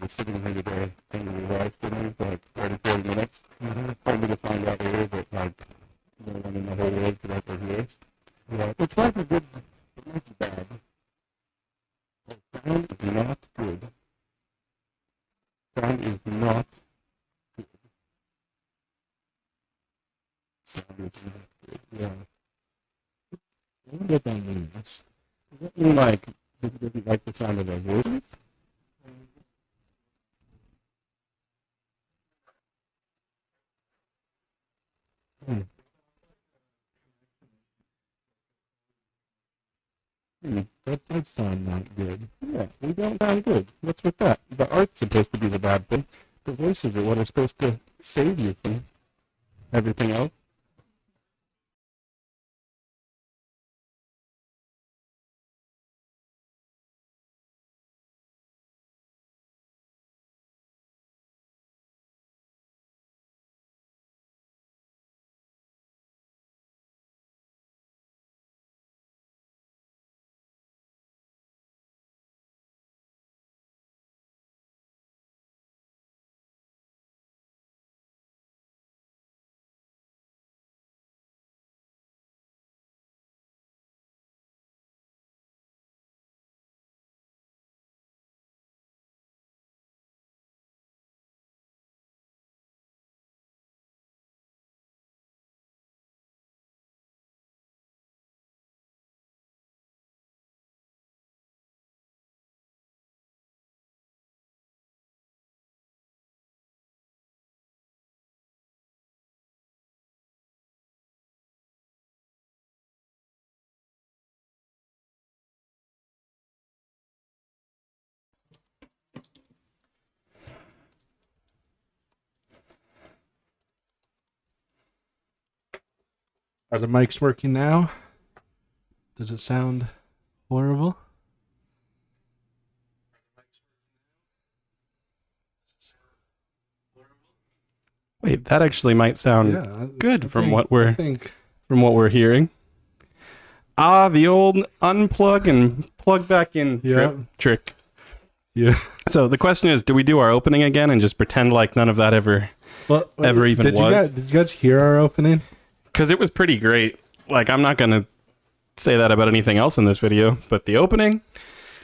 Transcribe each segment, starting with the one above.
Sitting here today, and we were for me for like 30, 40 minutes. Only to find out later that like no one in the whole world could ever hear us. Yeah, it's like a good, it's not bad. The sound is not good. Sound is not good. Sound is not good. Yeah. I wonder what that means. Does that mean like people didn't like the sound of their voices? Hmm. That does sound not good. Yeah, we don't sound good. What's with that? The art's supposed to be the bad thing. The voices are what are supposed to save you from everything else. Are the mics working now? Does it sound horrible? Wait, that actually might sound good from what we're hearing. Ah, the old unplug and plug back in trick. Yeah. So the question is, do we do our opening again and just pretend like none of that ever even was? Did you guys hear our opening? Because it was pretty great. Like, I'm not going to say that about anything else in this video, but the opening,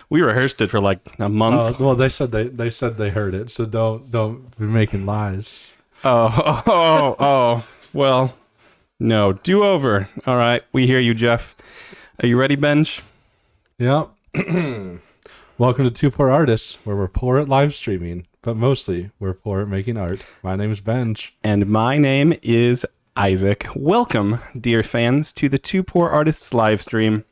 we rehearsed it for like a month. Well, they said they heard it, so don't be making lies. Oh. Well, no. Do over. All right. We hear you, Jeff. Are you ready, Benj? Yep. Welcome to Two Poor Artists, where we're poor at live streaming, but mostly we're poor at making art. My name is Benj. And my name is Isaac. Welcome, dear fans, to the Two Poor Artists live stream.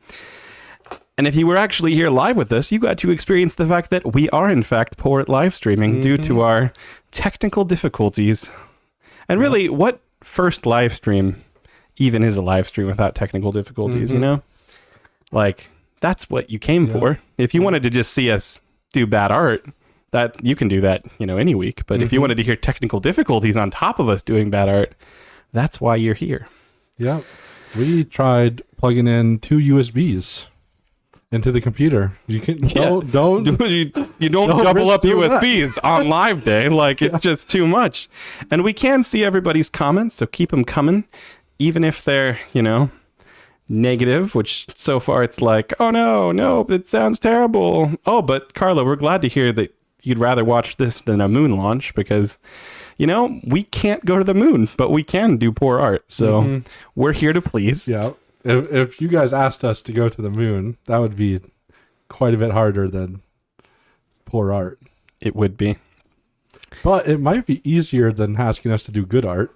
And if you were actually here live with us, you got to experience the fact that we are, in fact, poor at live streaming due to our technical difficulties. And really, what first live stream even is a live stream without technical difficulties, you know? Like, that's what you came for. If you wanted to just see us do bad art, that you can do that, any week. But if you wanted to hear technical difficulties on top of us doing bad art, that's why you're here. Yep. We tried plugging in 2 USBs into the computer. You can don't you don't double up USBs on live day. Like, it's just too much. And we can see everybody's comments, so keep them coming, even if they're, negative, which so far it's like, oh no, it sounds terrible. Oh, but Carla, we're glad to hear that you'd rather watch this than a moon launch because we can't go to the moon, but we can do poor art. So we're here to please. Yeah. If you guys asked us to go to the moon, that would be quite a bit harder than poor art. It would be. But it might be easier than asking us to do good art.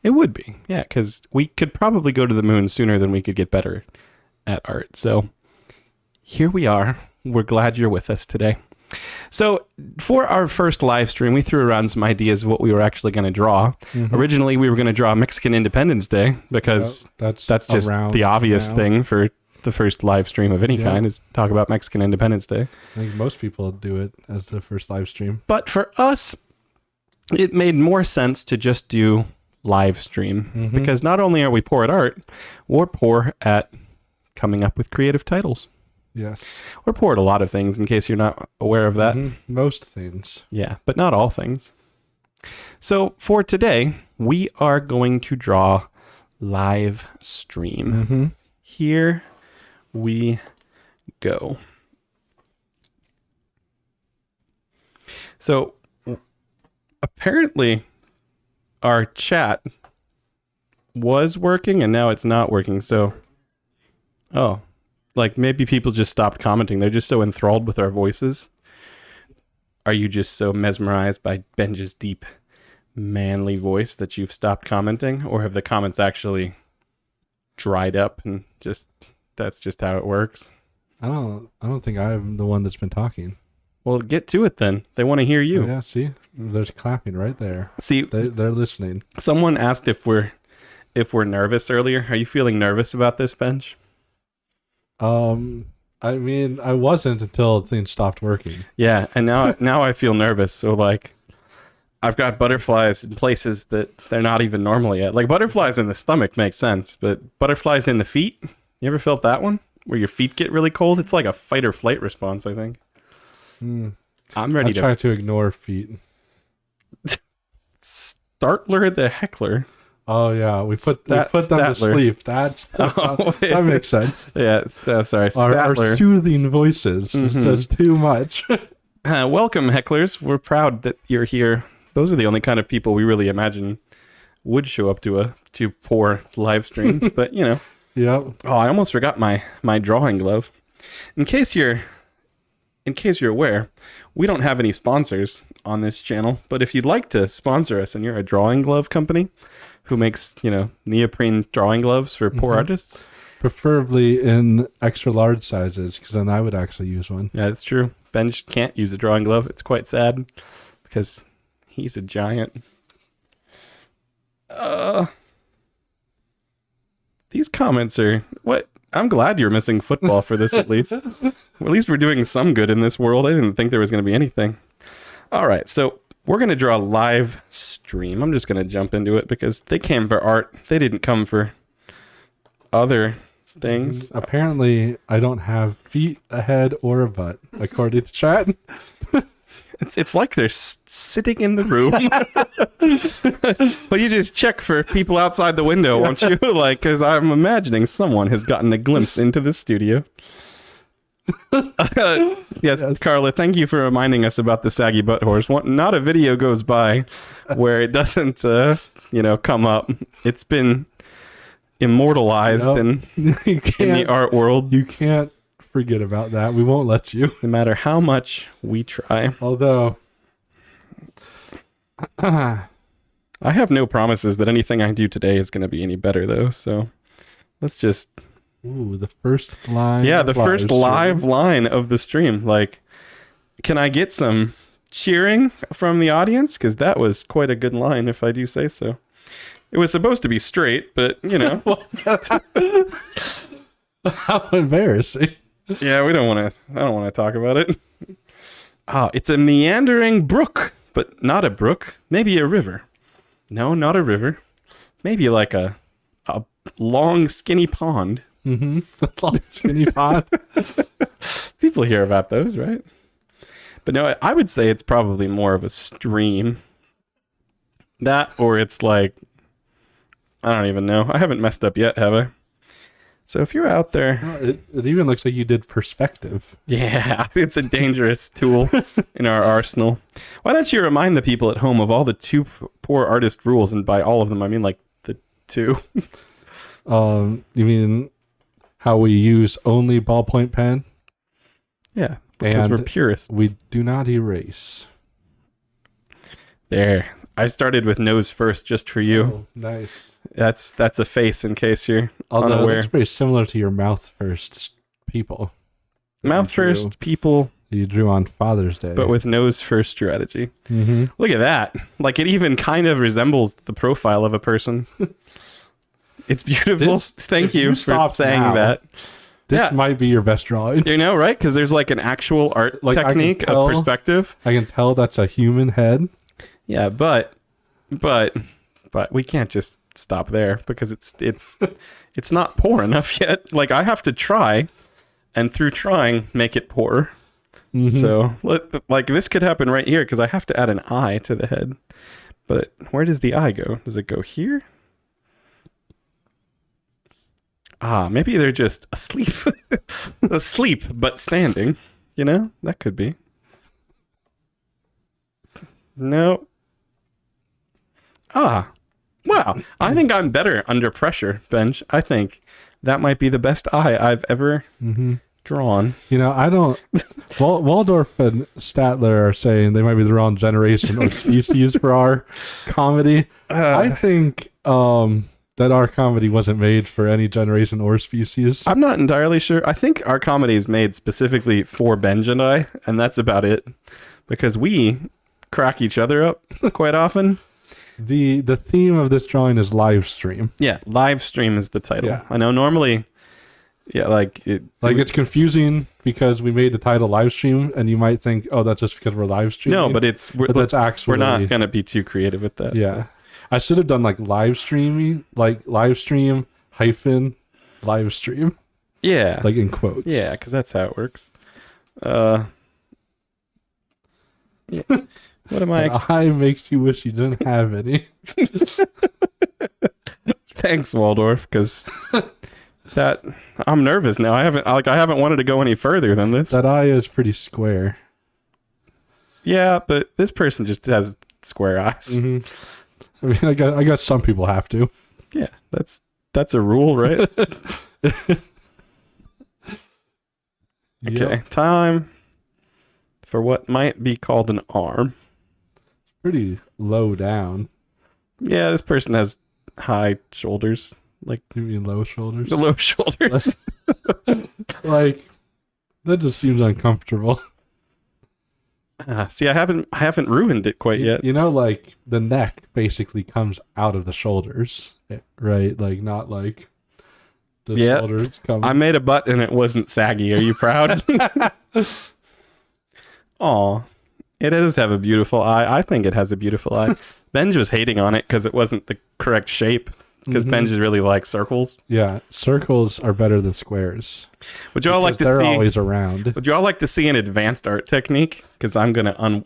It would be. Yeah, because we could probably go to the moon sooner than we could get better at art. So here we are. We're glad you're with us today. So for our first live stream, we threw around some ideas of what we were actually going to draw. Mhm. Originally, we were going to draw Mexican Independence Day because Yep, that's just around the obvious now. thing for the first live stream of any Yeah. kind is talk about Mexican Independence Day. I think most people do it as the first live stream. But for us, it made more sense to just do live stream Mhm. because not only are we poor at art, we're poor at coming up with creative titles. Yes. We're poor at a lot of things, in case you're not aware of that. Mhm. Most things. Yeah, but not all things. So for today, we are going to draw live stream. Mm-hmm. Here we go. So apparently our chat was working and now it's not working. So, like maybe people just stopped commenting. They're just so enthralled with our voices. Are you just so mesmerized by Benj's deep, manly voice that you've stopped commenting? Or have the comments actually dried up and just that's just how it works? I don't think I'm the one that's been talking. Well, get to it then. They want to hear you. Oh, yeah, see? There's clapping right there. See, They're listening. someone asked if we're nervous earlier. Are you feeling nervous about this, Benj? I mean, I wasn't until things stopped working. Yeah, and now I feel nervous. So like I've got butterflies in places that they're not even normally at. Like butterflies in the stomach makes sense, but butterflies in the feet? You ever felt that one? Where your feet get really cold? It's like a fight or flight response, I think. I'm ready I try to ignore feet. Startler the Heckler. Oh yeah, we put them to Statler. sleep. That makes sense. Yeah, sorry, Our Statler. soothing voices is just too much. Welcome, hecklers. We're proud that you're here. Those are the only kind of people we really imagine would show up to a poor live stream. But you know, Yep. oh, I almost forgot my drawing glove. In case you're aware, we don't have any sponsors on this channel. But if you'd like to sponsor us, and you're a drawing glove company who makes neoprene drawing gloves for poor artists. Preferably in extra large sizes, because then I would actually use one. Yeah, it's true. Benj can't use a drawing glove. It's quite sad because he's a giant. These comments are what? I'm glad you're missing football for this at least. Well, at least we're doing some good in this world. I didn't think there was going to be anything. All right, so we're going to draw a live stream. I'm just going to jump into it because they came for art. They didn't come for other things. Apparently, I don't have feet, a head, or a butt, according to chat. It's like they're sitting in the room. Well, you just check for people outside the window, won't you? Like, because I'm imagining someone has gotten a glimpse into the studio. Yes, Carla, thank you for reminding us about the saggy butt horse. Not a video goes by where it doesn't, come up. It's been immortalized in the art world. You can't forget about that. We won't let you. No matter how much we try. Although, I have no promises that anything I do today is going to be any better, though. So let's just... ooh, the first line. Yeah, of the first stream. live line of the stream. Like, can I get some cheering from the audience? Because that was quite a good line, if I do say so. It was supposed to be straight, but, How embarrassing. Yeah, I don't want to talk about it. It's a meandering brook, but not a brook. Maybe a river. No, not a river. Maybe like a long, skinny pond. Mm-hmm. Long skinny pond. People hear about those, right? But no, I would say it's probably more of a stream. That, or it's like, I don't even know. I haven't messed up yet, have I? So if you're out there... It even looks like you did perspective. Yeah, it's a dangerous tool in our arsenal. Why don't you remind the people at home of all the two poor artist rules? And by all of them, I mean like the two. You mean how we use only ballpoint pen? Yeah, because we're purists. We do not erase. There. I started with nose first just for you. Oh, nice. That's a face in case you're Although unaware. that's very similar to your mouth first people. Mouth first, people. you drew on Father's Day. but with nose first strategy. Mm-hmm. Look at that. Like, it even kind of resembles the profile of a person. It's beautiful. Thank if you you for stop saying now, that. This Yeah. might be your best drawing. You know, right? Because there's like an actual art Like, I can technique tell- of perspective. I can tell that's a human head. Yeah, but we can't just stop there because it's not poor enough yet. Like, I have to try, and through trying, make it poor. Mhm. So, like, this could happen right here because I have to add an eye to the head. But where does the eye go? Does it go here? Ah, maybe they're just asleep. Asleep, but standing. You know? That could be. No. Ah. Wow. I think I'm better under pressure, Benj. I think that might be the best eye I've ever drawn. You know, I don't. Waldorf and Statler are saying they might be the wrong generation or species for our comedy. I think that our comedy wasn't made for any generation or species. I'm not entirely sure. I think our comedy is made specifically for Benj and I, and that's about it. Because we crack each other up quite often. The theme of this drawing is live stream. Yeah, live stream is the title. Yeah. I know normally, yeah, like it's confusing because we made the title live stream, and you might think, oh, that's just because we're live streaming. no, but that's actually we're not gonna be too creative with that. Yeah, so. I should have done like live streaming, like live stream hyphen live stream, Yeah, like in quotes. yeah, because that's how it works. Yeah. What am I? An eye makes you wish you didn't have any. Thanks, Waldorf, because that I'm nervous now. I haven't wanted to go any further than this. That eye is pretty square. Yeah, but this person just has square eyes. I mean, I guess some people have to. Yeah, that's a rule, right? Okay, time for what might be called an arm. Pretty low down. Yeah, this person has high shoulders, like You mean low shoulders? the low shoulders. Like, that just seems uncomfortable. See, I haven't ruined it quite yet. You know, like the neck basically comes out of the shoulders, right? Like not like the Yeah. shoulders come. I made a butt and it wasn't saggy. Are you proud? Aw. It does have a beautiful eye. I think it has a beautiful eye. Benj was hating on it because it wasn't the correct shape. Because Benj is really like circles. Yeah, circles are better than squares. Would you all like to they're see? always around. Would you all like to see an advanced art technique? Because I'm gonna I'm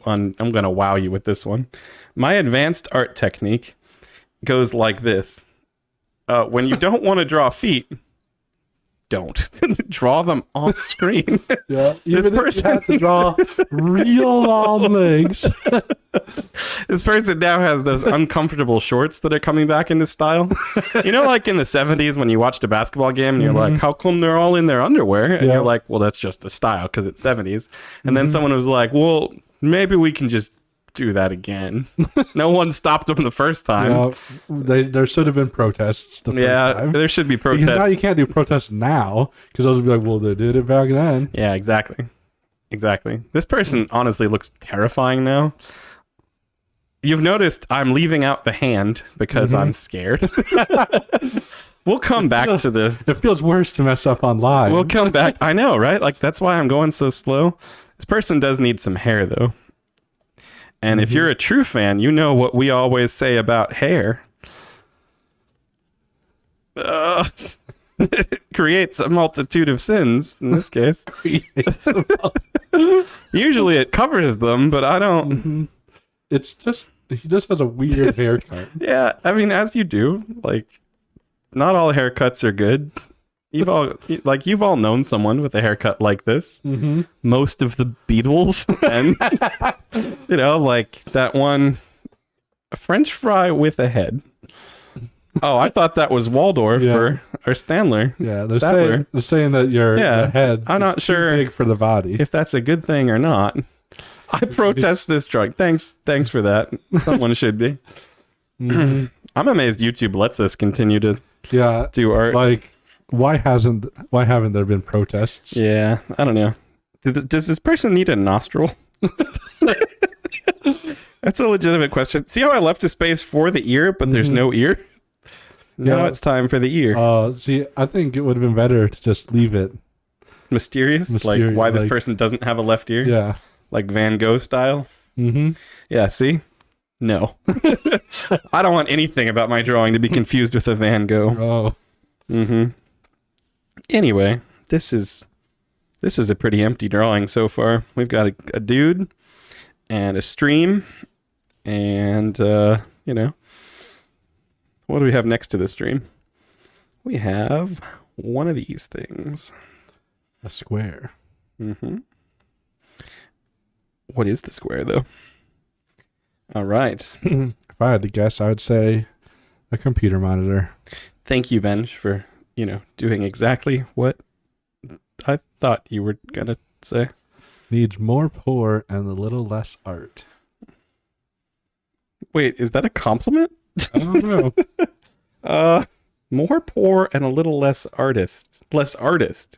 gonna wow you with this one. My advanced art technique goes like this: when you don't want to draw feet, don't draw them off screen. Yeah, This even if person- you have to draw real long legs. This person now has those uncomfortable shorts that are coming back into style. You know, like in the 70s when you watched a basketball game and you're like, how come they're all in their underwear? And Yeah. you're like, well, that's just the style because it's 70s. And then someone was like, well, maybe we can just do that again. No one stopped them the first time. There should have been protests the first time. There should be Because protests. now you can't do protests now because those would be like, well, they did it back then. Yeah, exactly. Exactly. This person honestly looks terrifying now. You've noticed I'm leaving out the hand because I'm scared. We'll come back to the... It feels worse to mess up on live. We'll come back. I know, right? Like, that's why I'm going so slow. This person does need some hair, though. And if you're a true fan, you know what we always say about hair. It creates a multitude of sins, in this case. Usually it covers them, but I don't... It's just, he just has a weird haircut. Yeah, I mean, as you do, like, not all haircuts are good. You've all known someone with a haircut like this. Most of the Beatles, and you know, like that one, a French fry with a head. Oh, I thought that was Waldorf or Stanley. Yeah, Statler. they're saying that your the head I'm not is sure too big for the body. if that's a good thing or not. I protest this drug. Thanks for that. Someone should be. I'm amazed YouTube lets us continue to do art. Like, why haven't there been protests? Yeah, I don't know. Does this person need a nostril? That's a legitimate question. See how I left a space for the ear, but there's no ear? Now Yeah. it's time for the ear. See, I think it would have been better to just leave it. Mysterious? Like why this person doesn't have a left ear? Yeah. Like Van Gogh style? Mm-hmm. Yeah, see? No. I don't want anything about my drawing to be confused with a Van Gogh. Oh. Mm-hmm. Anyway, this is a pretty empty drawing so far. We've got a dude and a stream and, you know, what do we have next to the stream? We have one of these things. A square. Mm-hmm. What is the square, though? All right. If I had to guess, I would say a computer monitor. Thank you, Benj, for, you know, doing exactly what I thought you were going to say. Needs more pour and a little less art. Wait, is that a compliment? I don't know. More poor and a little less artist. Less artist.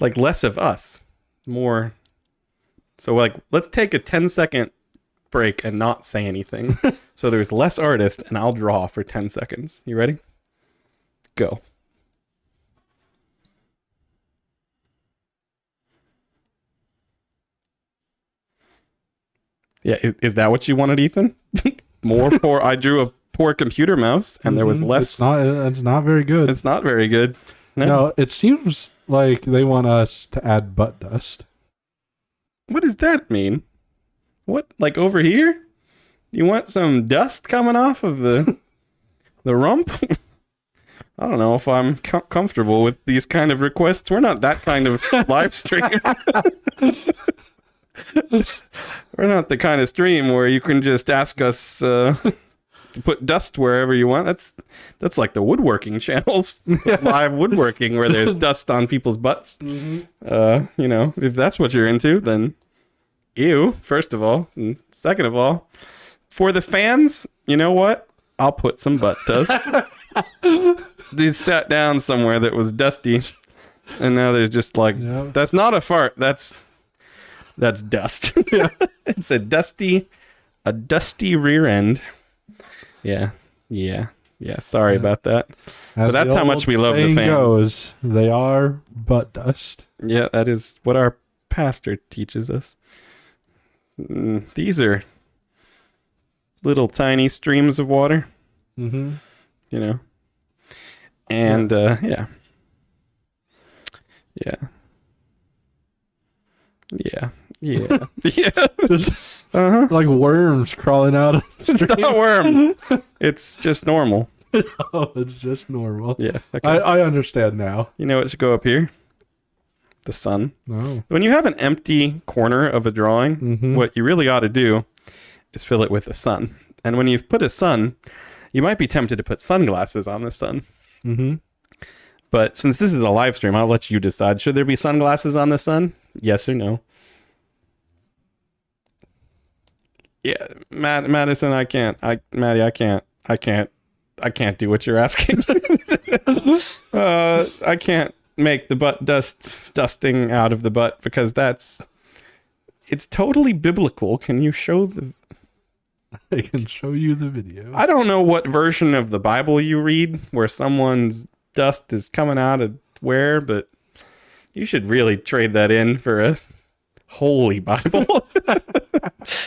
Like less of us. More. So like, let's take a 10-second break and not say anything. So there's less artist and I'll draw for 10 seconds. You ready? Go. Yeah, is that what you wanted, Ethan? More poor. I drew a poor computer mouse, and there was less. It's not very good. It's not very good. No, it seems like they want us to add butt dust. What does that mean? What, like over here? You want some dust coming off of the rump? I don't know if I'm comfortable with these kind of requests. We're not that kind of live stream. We're not the kind of stream where you can just ask us to put dust wherever you want. That's like the woodworking channels, live woodworking where there's dust on people's butts. Mm-hmm. You know, if that's what you're into, then ew, first of all. And second of all, for the fans, you know what? I'll put some butt dust. These sat down somewhere that was dusty, and now there's just like, that's not a fart. That's dust. Yeah. It's a dusty rear end. Yeah. Sorry about that. But that's how much we love the fans. Goes, they are butt dust. Yeah, that is what our pastor teaches us. These are little tiny streams of water. Mm-hmm. You know. And yeah. Just like worms crawling out of the stream. It's not a worm. It's just normal. Oh, it's just normal. Yeah. Okay. I understand now. You know what should go up here? The sun. Oh. When you have an empty corner of a drawing, what you really ought to do is fill it with a sun. And when you've put a sun, you might be tempted to put sunglasses on the sun. Mm-hmm. But since this is a live stream, I'll let you decide. Should there be sunglasses on the sun? Yes or no? Yeah, Madison, I can't. Maddie, I can't do what you're asking. I can't make the butt dusting out of the butt because it's totally biblical. Can you show the... I can show you the video. I don't know what version of the Bible you read where someone's dust is coming out of where, but you should really trade that in for a Holy Bible.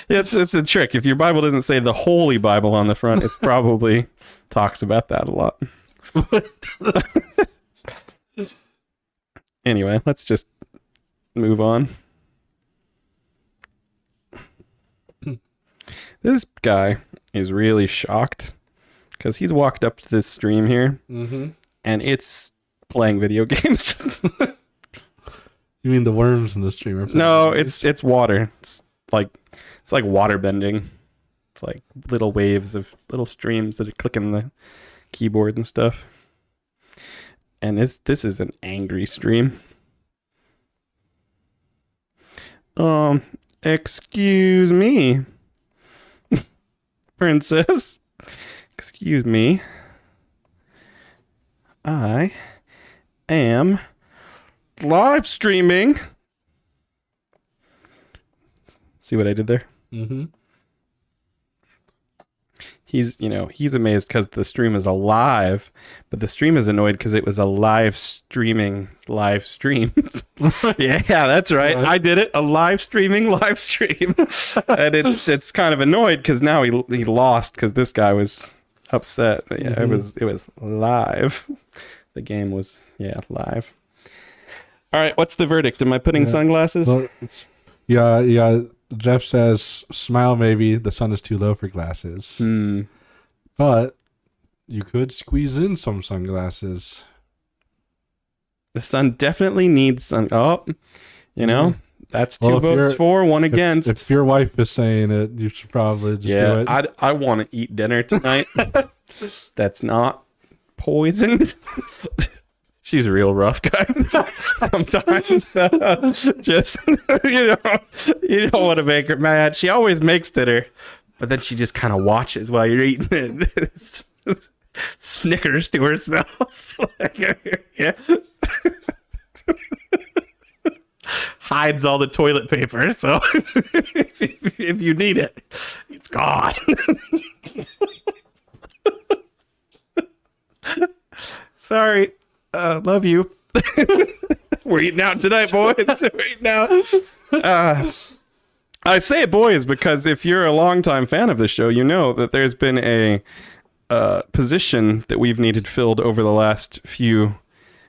It's a trick. If your Bible doesn't say the Holy Bible on the front, it probably talks about that a lot. Anyway, let's just move on. This guy is really shocked because he's walked up to this stream here and it's playing video games. You mean the worms in the stream? No, it's water. It's like water bending. It's like little waves of little streams that are clicking the keyboard and stuff. And this is an angry stream. Excuse me, princess. Excuse me. I am live streaming. See what I did there? Mm-hmm. He's amazed because the stream is alive, but the stream is annoyed because it was a live stream. Yeah, that's right. I did it. A live stream, and it's kind of annoyed because now he lost because this guy was upset. But yeah, it was live. The game was live. All right, what's the verdict? Am I putting sunglasses? Well, yeah. Jeff says, smile maybe, the sun is too low for glasses. But you could squeeze in some sunglasses. The sun definitely needs sun. Oh, that's two votes for, one against. If your wife is saying it, you should probably just do it. I want to eat dinner tonight. That's not poisoned. She's real rough, guys. Sometimes just you don't want to make her mad. She always makes dinner, but then she just kind of watches while you're eating it. Snickers to herself. Hides all the toilet paper, so if you need it, it's gone. Sorry. Love you. We're eating out tonight, boys. We're eating out. I say boys because if you're a longtime fan of the show, you know that there's been a position that we've needed filled over the last few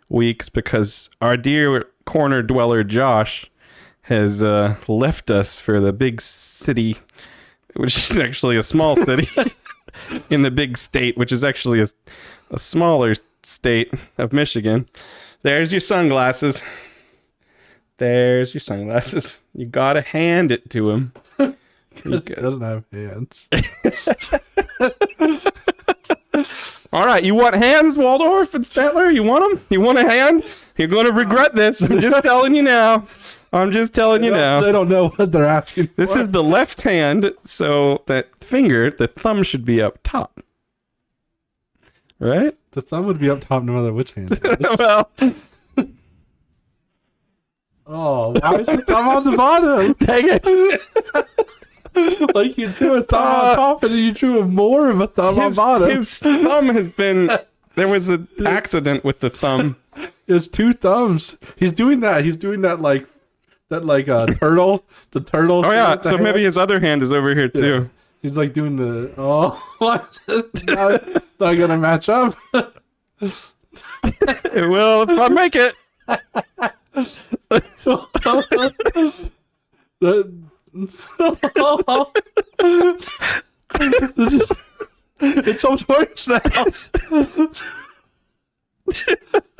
weeks because our dear corner dweller Josh has left us for the big city, which is actually a small city in the big state, which is actually a smaller state of Michigan. There's your sunglasses. You gotta hand it to him. He doesn't have hands. All right, you want hands, Waldorf and Statler? You want them? You want a hand? You're gonna regret this. I'm just telling you now. They don't know what they're asking for. This is the left hand, so that finger, the thumb should be up top. Right? The thumb would be up top no matter which hand it is. Well. Oh, why is the thumb on the bottom? Dang it. Like you drew a thumb on top and then you drew more of a thumb on bottom. His thumb has been... There was an accident with the thumb. There's two thumbs. He's doing that like turtle. The turtle. Oh yeah, so maybe his other hand is over here too. Yeah. He's like doing the not gonna match up. It will if I make it. It's so worse now.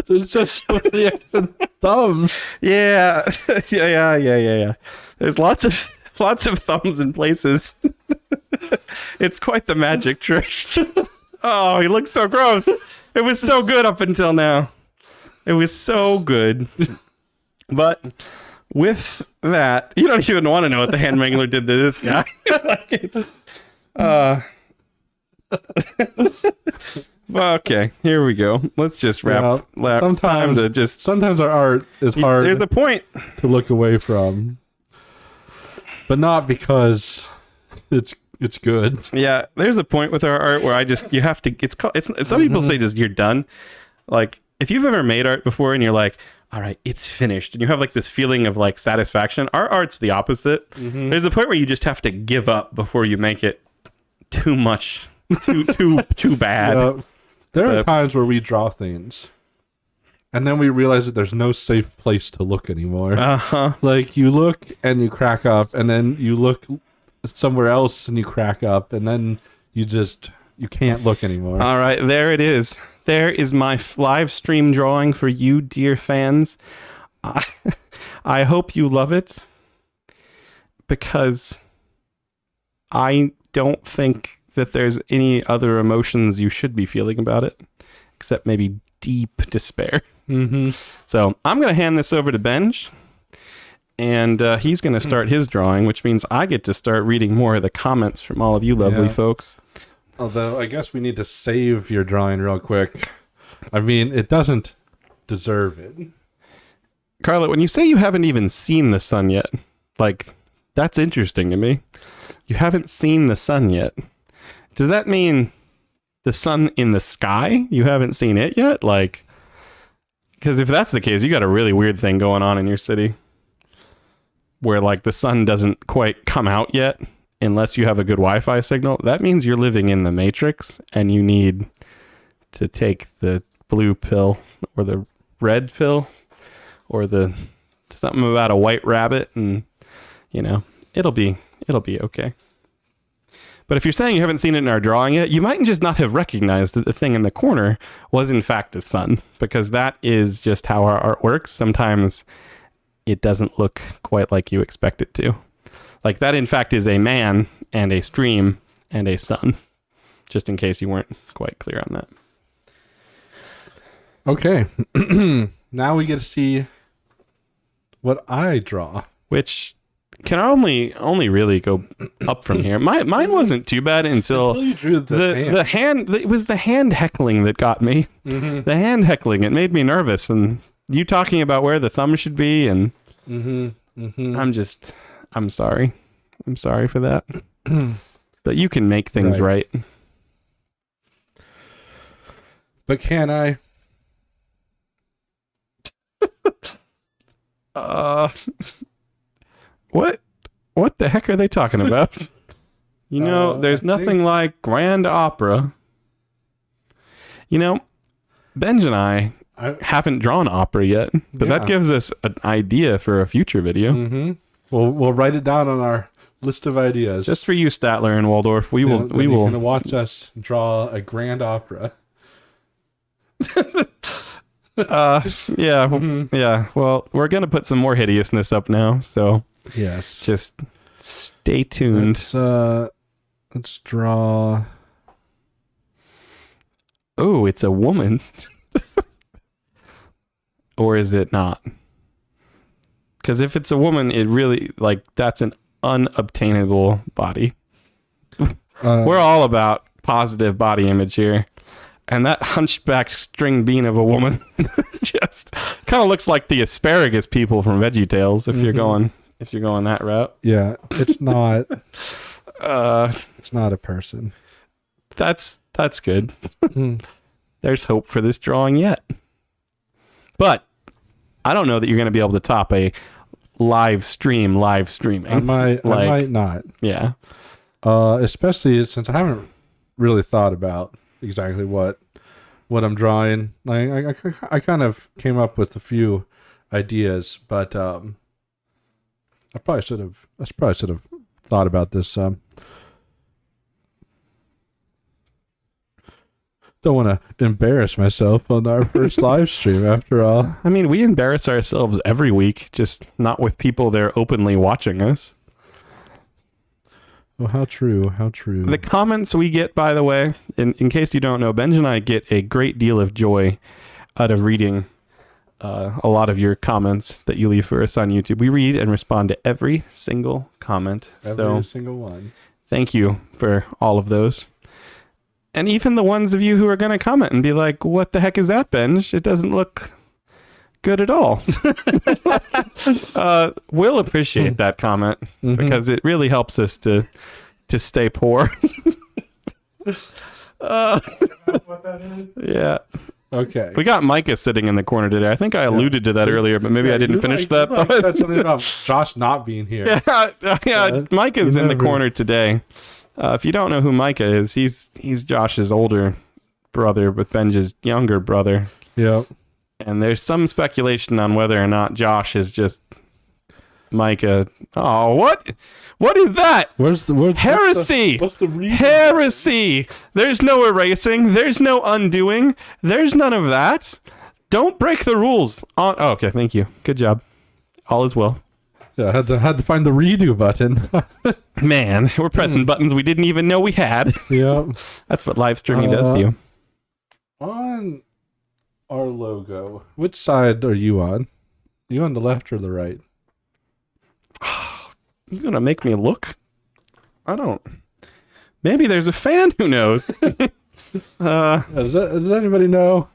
There's just so many extra thumbs. Yeah. There's lots of thumbs in places. It's quite the magic trick. Oh, he looks so gross. It was so good up until now. It was so good. But with that, you don't even want to know what the hand wrangler did to this guy. Okay, here we go. Let's just wrap. Sometimes our art is hard. There's a point to look away from, but not because it's good. Yeah, there's a point with our art where you have to. It's some people say just you're done. Like if you've ever made art before and you're like, all right, it's finished, and you have like this feeling of like satisfaction. Our art's the opposite. There's a point where you just have to give up before you make it too much, too bad. There are times where we draw things, and then we realize that there's no safe place to look anymore. Like you look and you crack up, and then you look somewhere else and you crack up, and then you can't look anymore. All right, there it is. There is my live stream drawing for you, dear fans. I hope you love it, because I don't think that there's any other emotions you should be feeling about it, except maybe deep despair. So I'm going to hand this over to Benj, and he's going to start his drawing, which means I get to start reading more of the comments from all of you lovely folks. Although I guess we need to save your drawing real quick. I mean, it doesn't deserve it. Carla, when you say you haven't even seen the sun yet, like That's interesting to me. You haven't seen the sun yet. Does that mean the sun in the sky? You haven't seen it yet? Like, because if that's the case, you got a really weird thing going on in your city where like the sun doesn't quite come out yet unless you have a good Wi-Fi signal. That means you're living in the Matrix and you need to take the blue pill or the red pill or the something about a white rabbit, and you know, it'll be okay. But if you're saying you haven't seen it in our drawing yet, you might just not have recognized that the thing in the corner was in fact the sun, because that is just how our art works. Sometimes it doesn't look quite like you expect it to. Like that, in fact, is a man and a stream and a sun, just in case you weren't quite clear on that. Okay. Now we get to see what I draw. Which can only really go up from here. Mine wasn't too bad until you drew the hand. It was the hand heckling that got me. Mm-hmm. The hand heckling, it made me nervous. And you talking about where the thumb should be, and I'm sorry. I'm sorry for that. But you can make things right. But can I? What the heck are they talking about? You know, there's nothing like grand opera. You know, Benj and I haven't drawn opera yet, but that gives us an idea for a future video. Mm-hmm. We'll write it down on our list of ideas. Just for you, Statler and Waldorf. We will. You're gonna watch us draw a grand opera. Yeah. Well, we're gonna put some more hideousness up now, so yes, just stay tuned. Let's draw. Oh, it's a woman. Or is it not? Because if it's a woman, it really, like, that's an unobtainable body. We're all about positive body image here. And that hunchback string bean of a woman just kind of looks like the asparagus people from VeggieTales if you're going that route. Yeah, it's not it's not a person. That's good. There's hope for this drawing yet. But I don't know that you're going to be able to top a live streaming. I might not. Yeah. Especially since I haven't really thought about exactly what I'm drawing. Like I kind of came up with a few ideas, but I probably should have thought about this. Don't want to embarrass myself on our first live stream after all. I mean, we embarrass ourselves every week, just not with people that are openly watching us. Oh, how true, how true. The comments we get, by the way, in case you don't know, Benj and I get a great deal of joy out of reading a lot of your comments that you leave for us on YouTube. We read and respond to every single comment. Every single one. Thank you for all of those. And even the ones of you who are going to comment and be like, what the heck is that, Benj? It doesn't look good at all. We'll appreciate that comment because it really helps us to stay poor. Yeah. Okay. We got Micah sitting in the corner today. I think I alluded to that earlier, but maybe I didn't finish that. You said something about Josh not being here. Yeah. Micah's in the corner today. If you don't know who Micah is, he's Josh's older brother, but Benj's younger brother. Yep. And there's some speculation on whether or not Josh is just Micah. Oh, what? What is that? Where's heresy? What's the reason? Heresy. There's no erasing. There's no undoing. There's none of that. Don't break the rules. Oh, okay, thank you. Good job. All is well. Yeah, I had to find the redo button. Man, we're pressing buttons we didn't even know we had. Yep. That's what live streaming does to you. On our logo, which side are you on? Are you on the left or the right? You're going to make me look? I don't. Maybe there's a fan who knows. Does anybody know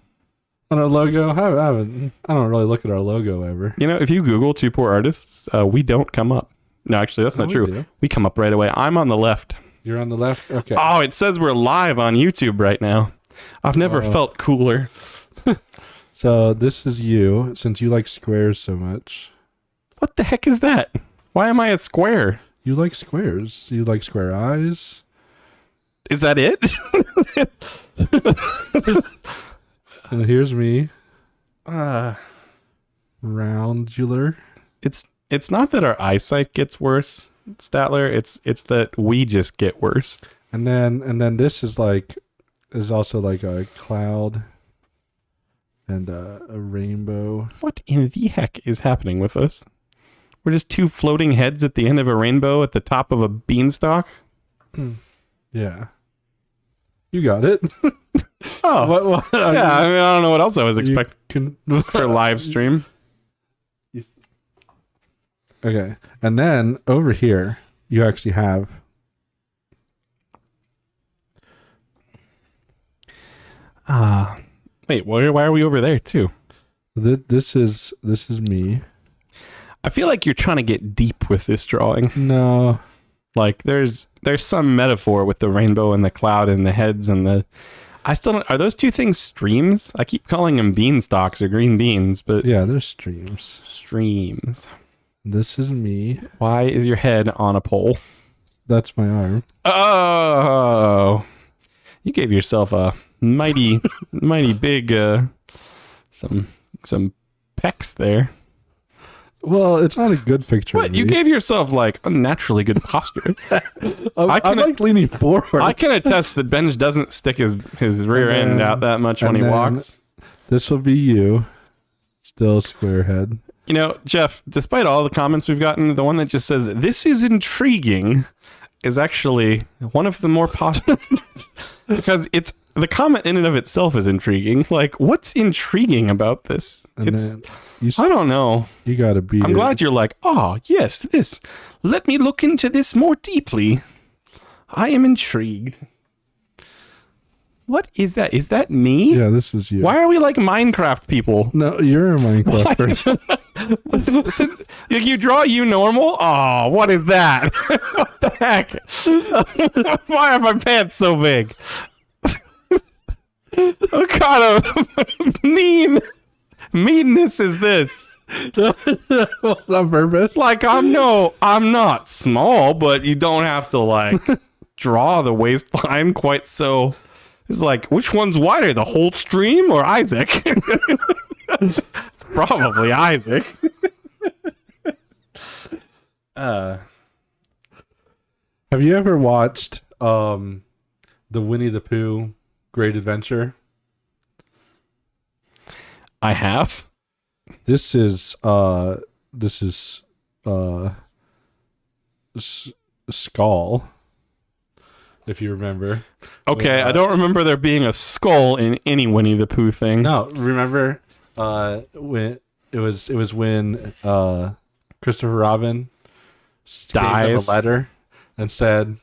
on our logo? I don't really look at our logo ever. You know, if you Google Two Poor Artists, we don't come up. No, actually, that's not we true. do. We come up right away. I'm on the left. You're on the left? Okay. Oh, it says we're live on YouTube right now. I've never felt cooler. So this is you, since you like squares so much. What the heck is that? Why am I a square? You like squares. You like square eyes. Is that it? And here's me. uh, Roundular. it's not that our eyesight gets worse, Statler. It's that we just get worse. And then this is also like a cloud and a rainbow. What in the heck is happening with us? We're just two floating heads at the end of a rainbow at the top of a beanstalk. Yeah. You got it. Oh, What yeah. I mean, I don't know what else I was expecting can, for live stream. Okay. And then over here, you actually have Wait, why are we over there too? this is me. I feel like you're trying to get deep with this drawing. No. Like there's some metaphor with the rainbow and the cloud and the heads and the. I still don't. Are those two things streams? I keep calling them beanstalks or green beans, but Yeah, there's streams. streams. This is me. Why is your head on a pole? That's my arm. Oh, you gave yourself a mighty big some pecs there. Well, it's not a good picture. What? of You me. gave yourself like unnaturally good posture. I'm like leaning forward. I can attest that Benj doesn't stick his rear And end then- out that much when he and then walks. This will be you. Still square head. You know, Jeff, despite all the comments we've gotten, the one that just says, "This is intriguing," is actually one of the more positive. Because it's the comment in and of itself is intriguing. Like, what's intriguing about this? And then I don't know. you gotta beat I'm it. glad you're like, oh, yes, this. Let me look into this more deeply. I am intrigued. What is that? Is that me? Yeah, this is you. Why are we like Minecraft people? No, you're a Minecraft person. Since, like, you draw you normal? Oh, what is that? What the heck? Why are my pants so big? What kind of meanness is this? On purpose. Like, I'm not small, but you don't have to like draw the waistline quite so. It's like, which one's wider, the whole stream or Isaac? It's probably Isaac. Have you ever watched the Winnie the Pooh Great Adventure? I have. This is Skull, if you remember. Okay, I don't remember there being a skull in any Winnie the Pooh thing. No, remember when it was when Christopher Robin gave them Dies. a letter and said,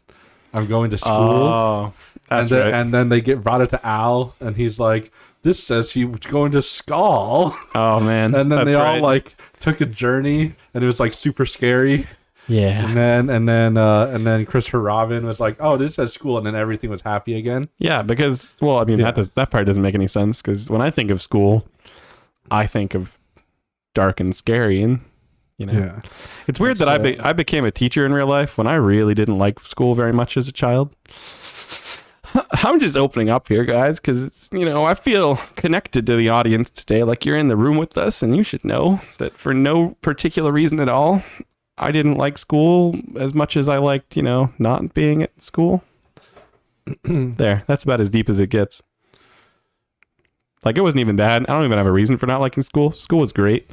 "I'm going to school." Oh, that's and then, right. and then they brought it to Al, and he's like, "This says he's going to Skull." Oh man, And then that's they all right. like took a journey, and it was like super scary. yeah, And then Christopher Robin was like, "Oh, this says school," and then everything was happy again. yeah. Because well, I mean Yeah. that part doesn't make any sense. Because when I think of school, I think of dark and scary, and you know, Yeah. it's weird that That's, I became a teacher in real life when I really didn't like school very much as a child. I'm just opening up here, guys, because it's, you know, I feel connected to the audience today. Like you're in the room with us, and you should know that for no particular reason at all, I didn't like school as much as I liked, you know, not being at school. There, that's about as deep as it gets. Like it wasn't even bad. I don't even have a reason for not liking school. School was great.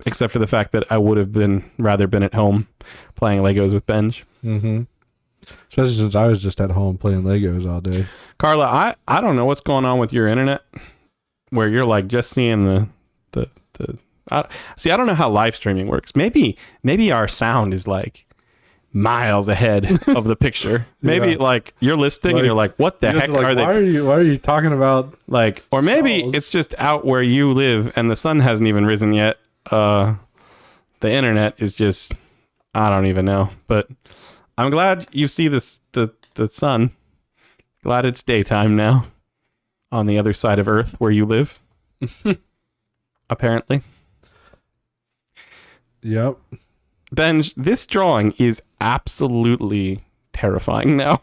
Except for the fact that I would have rather been at home playing Legos with Benj. Mm-hmm. Especially since I was just at home playing Legos all day. Carla, I don't know what's going on with your internet, where you're like just seeing the see. I don't know how live streaming works. Maybe our sound is like miles ahead of the picture. Maybe Yeah. like you're listening and Like, you're like, what the You guys heck are like, are they? Why are you talking about? Like, or maybe Skulls. it's just out where you live and the sun hasn't even risen yet. The internet is just I don't even know, but I'm glad you see this the sun. Glad it's daytime now on the other side of Earth where you live. Apparently. Yep. Benj, this drawing is absolutely terrifying now.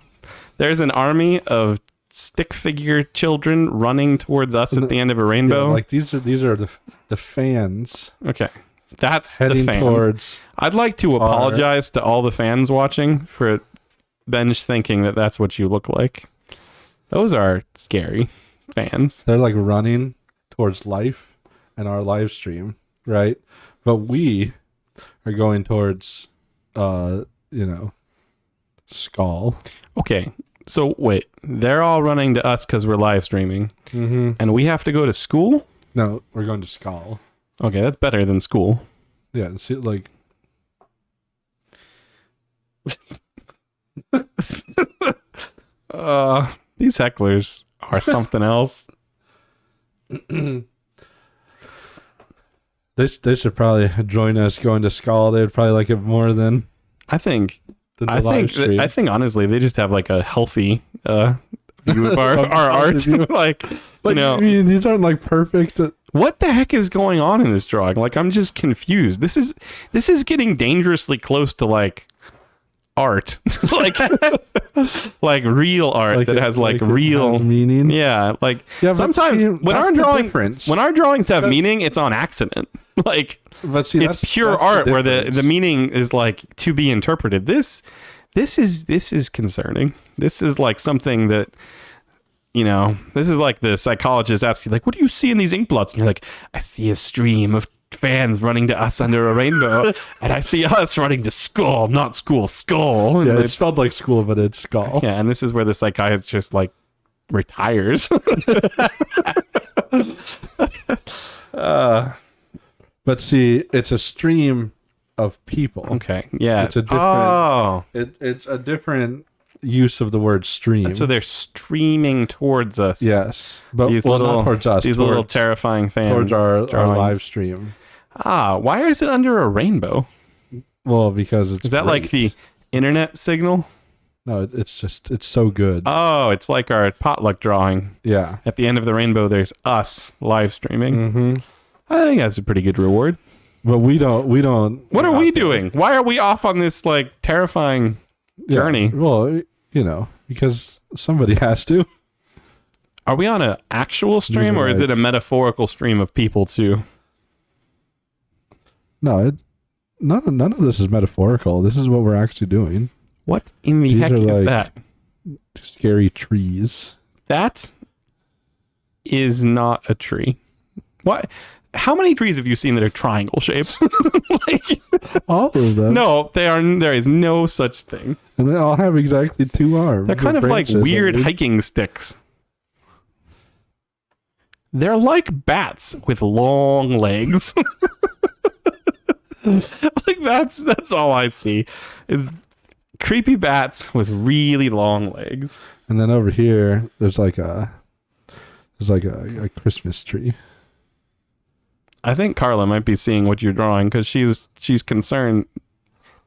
There's an army of stick figure children running towards us at the end of a rainbow. Yeah, like these are the fans. Okay. That's heading the fans. Towards I'd like to apologize to all the fans watching for Benj thinking that that's what you look like. Those are scary fans. They're like running towards life and our live stream, right? But we are going towards, Skull. Okay, so wait, they're all running to us because we're live streaming, and we have to go to school? No, we're going to Skull. Okay, that's better than school. Yeah, see, like... These hecklers are something else. They should probably join us going to Skull. They'd probably like it more than I think the live stream. I think honestly they just have like a healthy view of our art. like you know, I mean, these aren't like perfect. What the heck is going on in this drawing? Like I'm just confused. This is getting dangerously close to like art. like real art Like that it- has like it real has meaning. Yeah, like Yeah, but sometimes see, when that's our the drawing difference. when our drawings have Because- meaning, it's on accident. Like But see, it's pure that's art where the difference. meaning is like to be interpreted. This is concerning. This is like something that this is like the psychologist asks you like, what do you see in these ink blots? And you're like, I see a stream of fans running to us under a rainbow, and I see us running to Skull, not school, Skull. And Yeah, it spelled like school, but it's Skull. yeah, and this is where the psychiatrist like retires. But see, it's a stream of people. Okay, yeah. It's a different- Oh, It's a different use of the word stream. so they're streaming towards us. Yes, but These well, little, not towards us. these towards, little terrifying fans. towards our drawings. live stream. Why is it under a rainbow? Well, because it's Is that like the great. internet signal? No, it's so good. Oh, it's like our potluck drawing. Yeah. At the end of the rainbow, there's us live streaming. Mm-hmm. I think that's a pretty good reward. But we don't. What are we doing? Why are we off on this like terrifying journey? Well, because somebody has to. Are we on an actual stream or is it a metaphorical stream of people too? No, none of this is metaphorical. This is what we're actually doing. What in the These heck are is like- that? Scary trees. That is not a tree. What? How many trees have you seen that are triangle shaped? Like, All of them. no, they are. There is no such thing. And they all have exactly 2 arms. They're kind of like branches, weird I mean. hiking sticks. They're like bats with long legs. Like that's all I see is creepy bats with really long legs. And then over here, there's like a Christmas tree. I think Carla might be seeing what you're drawing because she's concerned.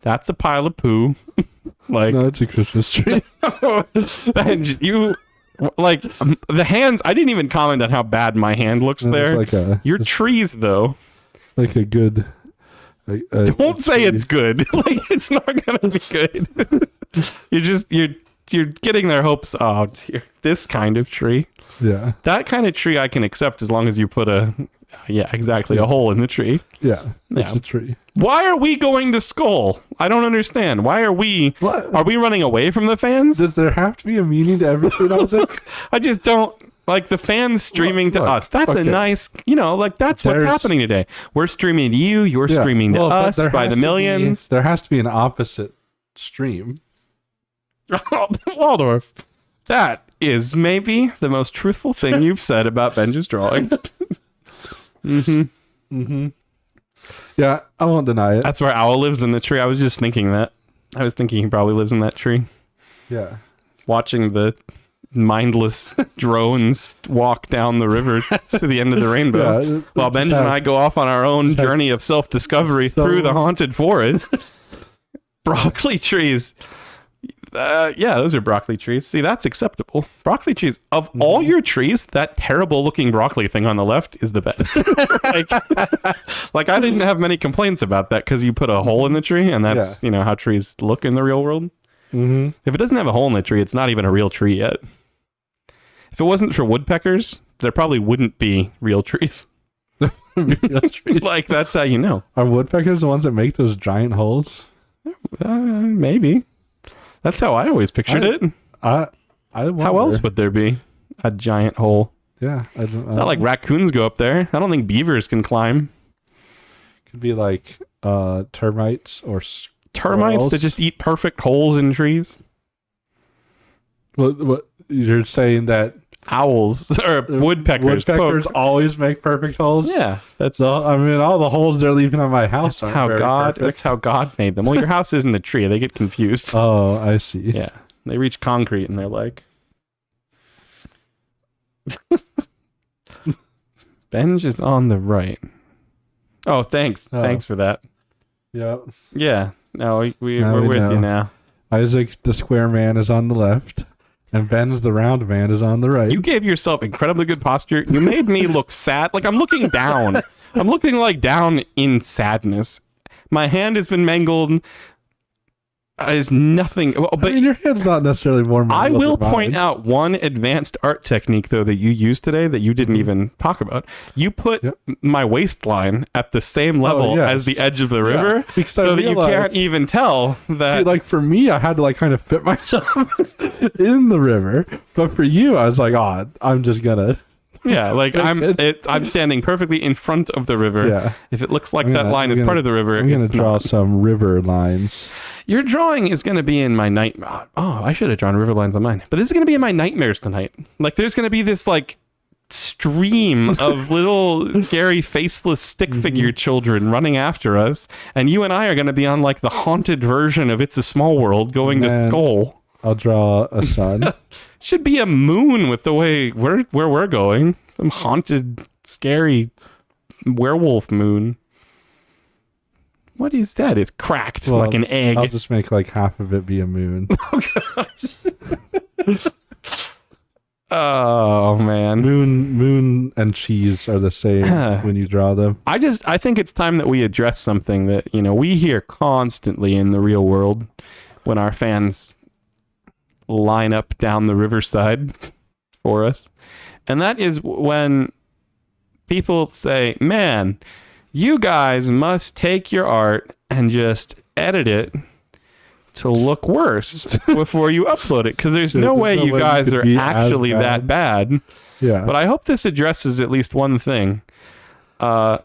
That's a pile of poo. Like No, it's a Christmas tree. and you like the hands. I didn't even comment on how bad my hand looks And there. it's Your trees though. like a good. Don't say it's good. Like it's not gonna be good. you're getting their hopes. Oh dear. This kind of tree. Yeah. That kind of tree I can accept as long as you put a hole in the tree. Yeah. It's Yeah. a tree. Why are we going to Skull? I don't understand. Why are we What? are we running away from the fans? Does there have to be a meaning to everything? I was like, I just don't like the fans streaming to Look, us. That's a okay. nice, like that's what's There's- happening today. We're streaming to you, you're yeah. streaming to Well, but us there by has the to be- millions. there has to be an opposite stream. Waldorf. That is maybe the most truthful thing you've said about Benj's drawing. Yeah, I won't deny it. That's where Owl lives in the tree. I was just thinking that. I was thinking he probably lives in that tree. Yeah. Watching the mindless drones walk down the river to the end of the rainbow. Yeah, while Benj and I go off on our own journey of self-discovery So- through the haunted forest. Broccoli trees. Yeah, those are broccoli trees. See, that's acceptable. Broccoli trees. Of all your trees, that terrible looking broccoli thing on the left is the best. like I didn't have many complaints about that because you put a hole in the tree, and that's how trees look in the real world. Mm-hmm. If it doesn't have a hole in the tree, it's not even a real tree yet. If it wasn't for woodpeckers, there probably wouldn't be real trees. Like, that's how you know. Are woodpeckers the ones that make those giant holes? Maybe. That's how I always pictured it. I wonder. How else would there be a giant hole? Yeah. It's not like raccoons go up there. I don't think beavers can climb. Could be like termites or termites squirrels. that just eat perfect holes in trees. What you're saying that owls or woodpeckers always make perfect holes? Yeah, that's. I mean, all the holes they're leaving on my house. That's how God. Perfect. That's how God made them. Well, your house isn't a tree. They get confused. Oh, I see. Yeah, they reach concrete and they're like, Benj is on the right. Oh, thanks. Oh. Thanks for that. Yep. Yeah. No, we're we with know. you now. Isaac, the square man, is on the left, and Ben's the round man is on the right. You gave yourself incredibly good posture. You made me look sad. Like, I'm looking down. I'm looking like down in sadness. My hand has been mangled. There's nothing. But I mean, your hand's not necessarily more. I will point out one advanced art technique, though, that you used today that you didn't even talk about. You put my waistline at the same level as the edge of the river, so that you can't even tell that. See, like, for me, I had to like kind of fit myself in the river, but for you, I was like, oh, I'm just gonna. Yeah, like I'm standing perfectly in front of the river. Yeah. If it looks like that line is part of the river, I'm gonna draw some river lines. Your drawing is going to be in my night. Oh, I should have drawn river lines on mine. But this is going to be in my nightmares tonight. Like, there's going to be this, like, stream of little, scary, faceless stick figure children running after us. And you and I are going to be on, like, the haunted version of It's a Small World going to Skull. I'll draw a sun. Should be a moon with the way where we're going. Some haunted, scary werewolf moon. What is that? It's cracked like an egg. I'll just make like half of it be a moon. Oh, gosh. Oh, man. Moon and cheese are the same when you draw them. I think it's time that we address something that, we hear constantly in the real world when our fans line up down the riverside for us. And that is when people say, man, you guys must take your art and just edit it to look worse before you upload it, because there's no way you guys are actually that bad. Yeah. But I hope this addresses at least one thing. We're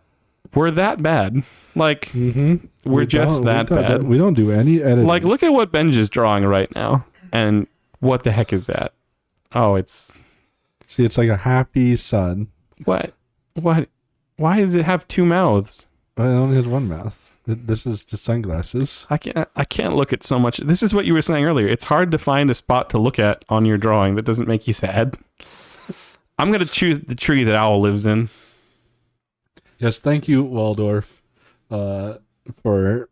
that bad. Like, we're just that bad. We don't do any editing. Like, look at what Benj is drawing right now. And what the heck is that? Oh, see, it's like a happy sun. What? Why does it have two mouths? It only has one mouth. This is the sunglasses. I can't look at so much. This is what you were saying earlier. It's hard to find a spot to look at on your drawing that doesn't make you sad. I'm going to choose the tree that Owl lives in. Yes, thank you, Waldorf, for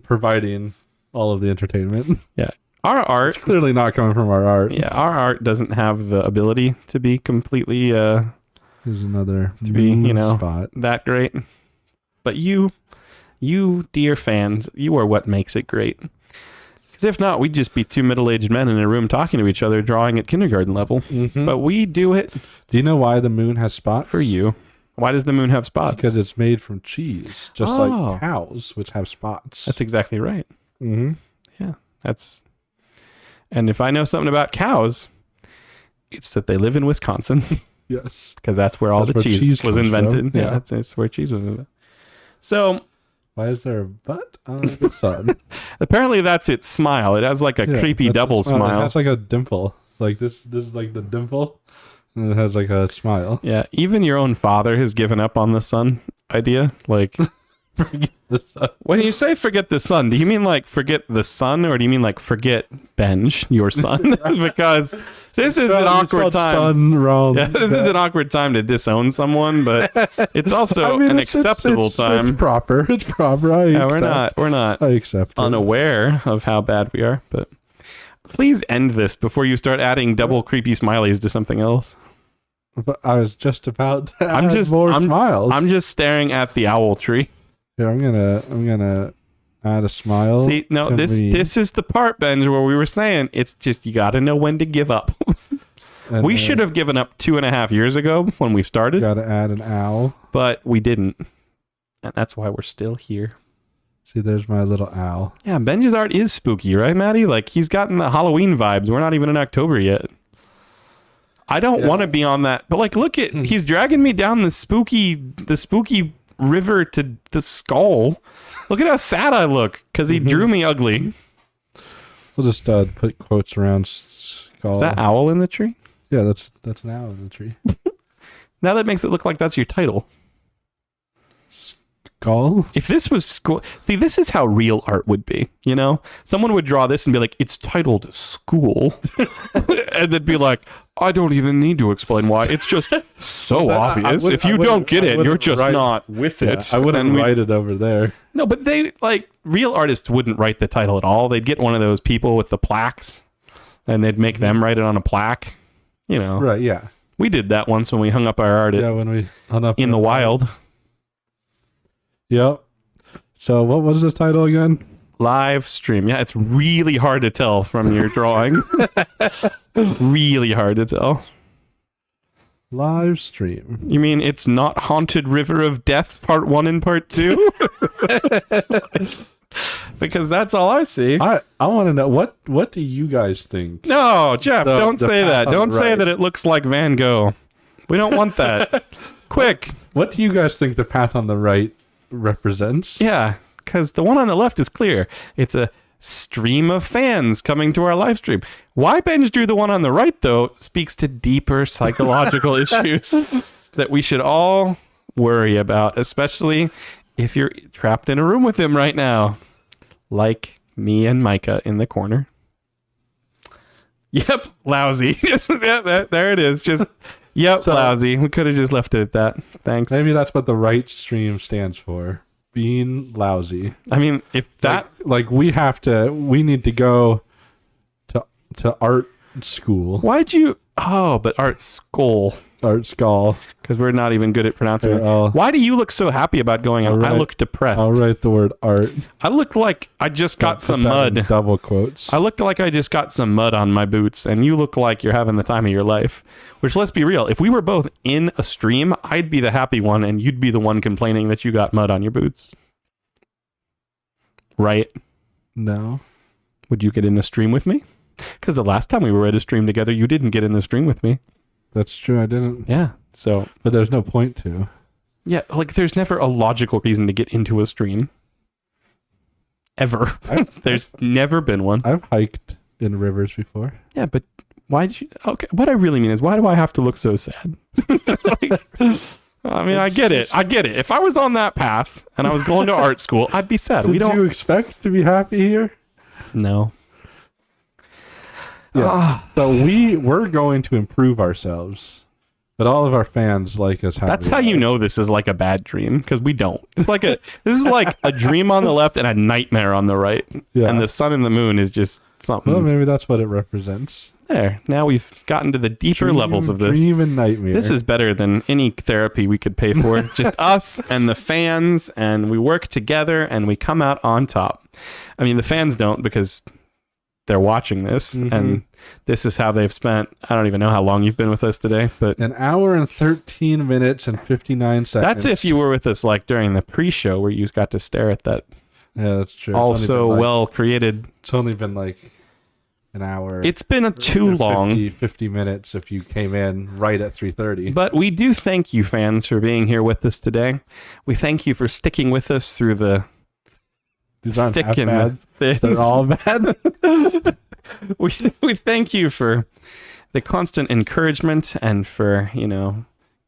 providing all of the entertainment. Yeah. Our art... It's clearly not coming from our art. Yeah, our art doesn't have the ability to be completely... Here's another to be, spot. That great. But you, dear fans, you are what makes it great. Because if not, we'd just be two middle-aged men in a room talking to each other, drawing at kindergarten level. Mm-hmm. But we do it. Do you know why the moon has spots? For you. Why does the moon have spots? Because it's made from cheese, just like cows, which have spots. That's exactly right. Mm-hmm. Yeah, and if I know something about cows, it's that they live in Wisconsin. Yes. Because that's where the cheese was invented. Yeah, that's where cheese was invented. So... Why is there a butt on the sun? Apparently that's its smile. It has like a creepy double smile. It has like a dimple. Like this is like the dimple. And it has like a smile. Yeah, even your own father has given up on the sun idea. Like, Forget the sun. When you say forget the sun, do you mean like forget the sun, or do you mean like forget Benj, your son? Because this is an awkward time. Sun wrong. Yeah, this is an awkward time to disown someone, but it's also an acceptable time. It's proper. It's proper. Yeah, we're not I accept it. unaware of how bad we are, but please end this before you start adding double creepy smileys to something else. But I was just about to add more smiles. I'm just staring at the owl tree. Here, I'm gonna add a smile. See, no, this is the part, Benj, where we were saying it's just you got to know when to give up. We should have given up 2.5 years ago when we started. Got to add an owl, but we didn't, and that's why we're still here. See, there's my little owl. Yeah, Benj's art is spooky, right, Maddie? Like he's gotten the Halloween vibes. We're not even in October yet. I don't want to be on that, but like, look at he's dragging me down the spooky river to the skull. Look at how sad I look because he drew me ugly. We'll just put quotes around skull. Is that owl in the tree? Yeah, that's an owl in the tree. Now that makes it look like that's your title. Skull? If this was school, see, this is how real art would be. You know, someone would draw this and be like, "It's titled School," and they'd be like, "I don't even need to explain why. It's just so obvious. If you don't get it, you're just not with it." I wouldn't write it over there. No, but they like real artists wouldn't write the title at all. They'd get one of those people with the plaques, and they'd make them write it on a plaque. You know, right? Yeah, we did that once when we hung up our art. When we hung up in the wild. Yep. So what was the title again? Live stream. Yeah, it's really hard to tell from your drawing. Really hard to tell. Live stream. You mean it's not Haunted River of Death Part 1 and Part 2? Because that's all I see. I want to know, what do you guys think? No, Jeff, don't say that. Don't say that it looks like Van Gogh. We don't want that. Quick. What do you guys think the path on the right represents? Yeah, because the one on the left is clear. It's a stream of fans coming to our live stream. Why Benj drew the one on the right, though, speaks to deeper psychological issues that we should all worry about, especially if you're trapped in a room with him right now, like me and Micah in the corner. Yep, lousy. There it is. Just lousy. We could have just left it at that. Thanks. Maybe that's what the right stream stands for. Being lousy. I mean, if that like we need to go to art school. Why'd you? Oh, but art school. Art skull. Because we're not even good at pronouncing it. Oh. Why do you look so happy about going out? I look depressed. I'll write the word art. I look like I just got some mud. Double quotes. I look like I just got some mud on my boots, and you look like you're having the time of your life. Which, let's be real, if we were both in a stream, I'd be the happy one, and you'd be the one complaining that you got mud on your boots. Right? No. Would you get in the stream with me? Because the last time we were at a stream together, you didn't get in the stream with me. That's true, I didn't. Yeah, so... But there's no point to. Yeah, like there's never a logical reason to get into a stream. Ever. There's never been one. I've hiked in rivers before. Yeah, but why'd you... Okay, what I really mean is, why do I have to look so sad? I mean, I get it. If I was on that path and I was going to art school, I'd be sad. Did you expect to be happy here? No. Yeah. So we're going to improve ourselves, but all of our fans like us. That's how you know this is like a bad dream, because we don't. It's like this is like a dream on the left and a nightmare on the right. Yeah. And the sun and the moon is just something. Well, maybe that's what it represents. There. Now we've gotten to the deeper levels of this. Dream and nightmare. This is better than any therapy we could pay for. Just us and the fans, and we work together and we come out on top. I mean, the fans don't, because they're watching this, and this is how they've spent, I don't even know how long you've been with us today, but 1 hour and 13 minutes and 59 seconds. That's if you were with us like during the pre-show where you got to stare at that. Yeah, that's true. Also well created. It's only been like an hour. It's been too long. 50 minutes if you came in right at 3:30. But we do thank you, fans, for being here with us today. We thank you for sticking with us through the These aren't thick that and bad. thin. They're all bad. we thank you for the constant encouragement and for,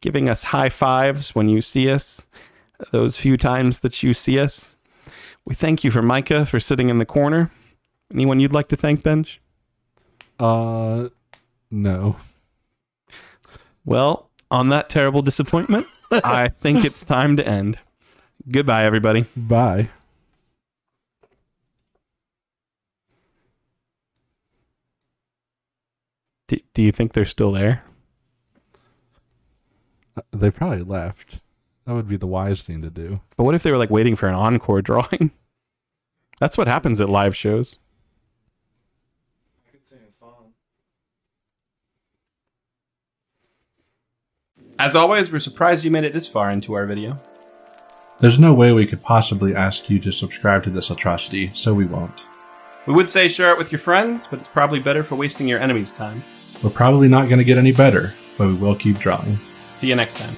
giving us high fives when you see us. those few times that you see us. We thank you for Micah for sitting in the corner. Anyone you'd like to thank, Benj? No. Well, on that terrible disappointment, I think it's time to end. Goodbye, everybody. Bye. Do you think they're still there? They probably left. That would be the wise thing to do. But what if they were like waiting for an encore drawing? That's what happens at live shows. I could sing a song. As always, we're surprised you made it this far into our video. There's no way we could possibly ask you to subscribe to this atrocity, so we won't. We would say share it with your friends, but it's probably better for wasting your enemy's time. We're probably not going to get any better, but we will keep drawing. See you next time.